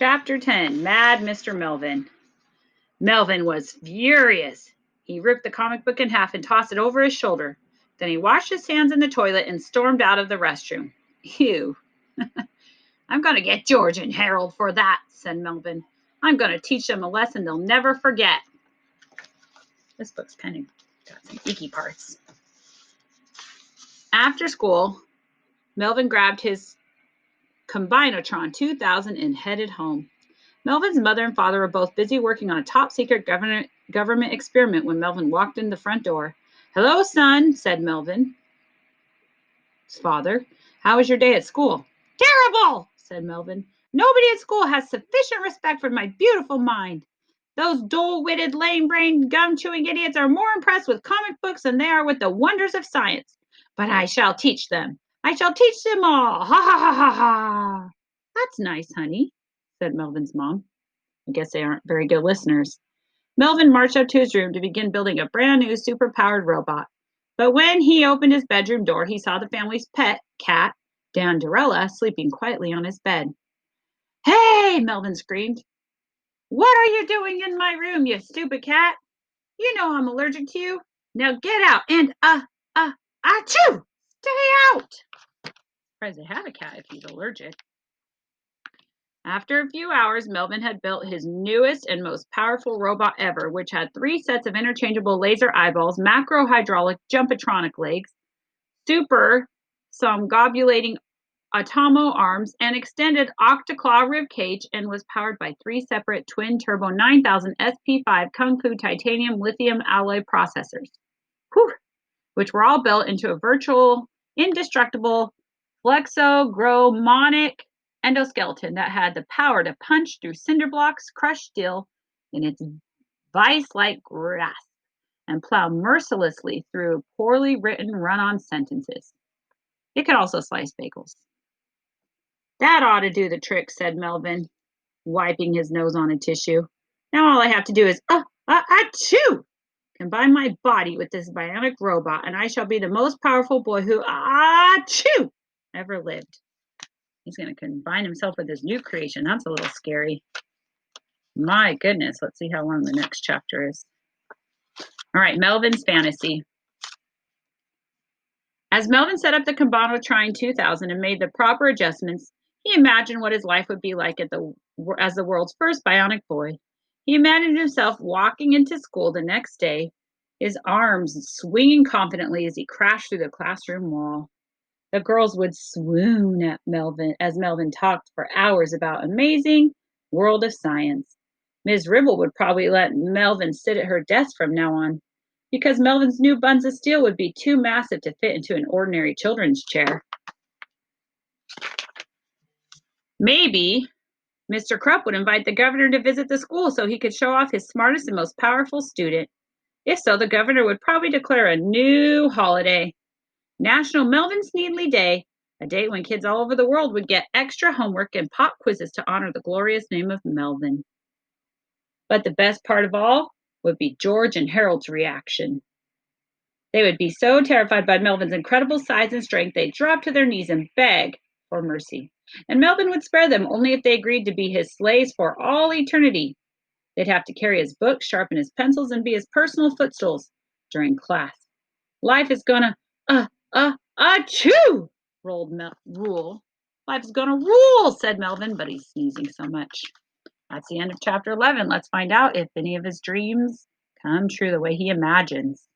Chapter 10, Mad Mr. Melvin. Melvin was furious. He ripped the comic book in half and tossed it over his shoulder. Then he washed his hands in the toilet and stormed out of the restroom. Ew. I'm going to get George and Harold for that, said Melvin. I'm going to teach them a lesson they'll never forget. This book's kind of got some icky parts. After school, Melvin grabbed his Combinatron 2000 and headed home. Melvin's mother and father were both busy working on a top-secret government experiment when Melvin walked in the front door. Hello, son, said Melvin's father. How was your day at school? Terrible, said Melvin. Nobody at school has sufficient respect for my beautiful mind. Those dull-witted, lame-brained, gum-chewing idiots are more impressed with comic books than they are with the wonders of science. But I shall teach them. I shall teach them all. Ha, ha, ha, ha, ha. That's nice, honey, said Melvin's mom. I guess they aren't very good listeners. Melvin marched up to his room to begin building a brand new super-powered robot. But when he opened his bedroom door, he saw the family's pet cat, Danderella, sleeping quietly on his bed. Hey, Melvin screamed. What are you doing in my room, you stupid cat? You know I'm allergic to you. Now get out and, achoo! Stay out! Surprised they have a cat if he's allergic. After a few hours, Melvin had built his newest and most powerful robot ever, which had 3 sets of interchangeable laser eyeballs, macro-hydraulic jumpatronic legs, super somnambulating Atomo arms, and extended octaclaw ribcage, and was powered by 3 separate twin-turbo 9000 SP5 Kung Fu titanium lithium alloy processors, which were all built into a virtual, indestructible flexogromonic endoskeleton that had the power to punch through cinder blocks, crush steel in its vice-like grasp, and plow mercilessly through poorly written run-on sentences. It could also slice bagels. That ought to do the trick, said Melvin, wiping his nose on a tissue. Now all I have to do is, achoo! Combine my body with this bionic robot, and I shall be the most powerful boy who, achoo, ever lived. He's going to combine himself with his new creation. That's a little scary. My goodness. Let's see how long the next chapter is. All right, Melvin's fantasy. As Melvin set up the Combinatron 2000 and made the proper adjustments, he imagined what his life would be like as the world's first bionic boy. He imagined himself walking into school the next day, his arms swinging confidently as he crashed through the classroom wall. The girls would swoon at Melvin as Melvin talked for hours about amazing world of science. Ms. Ribble would probably let Melvin sit at her desk from now on, because Melvin's new buns of steel would be too massive to fit into an ordinary children's chair. Maybe Mr. Krupp would invite the governor to visit the school so he could show off his smartest and most powerful student. If so, the governor would probably declare a new holiday, National Melvin Sneedley Day, a day when kids all over the world would get extra homework and pop quizzes to honor the glorious name of Melvin. But the best part of all would be George and Harold's reaction. They would be so terrified by Melvin's incredible size and strength, they'd drop to their knees and beg for mercy. And Melvin would spare them only if they agreed to be his slaves for all eternity. They'd have to carry his books, sharpen his pencils, and be his personal footstools during class. Life is gonna, achoo! Rule. Life's gonna rule, said Melvin, but he's sneezing so much. That's the end of chapter 11. Let's find out if any of his dreams come true the way he imagines.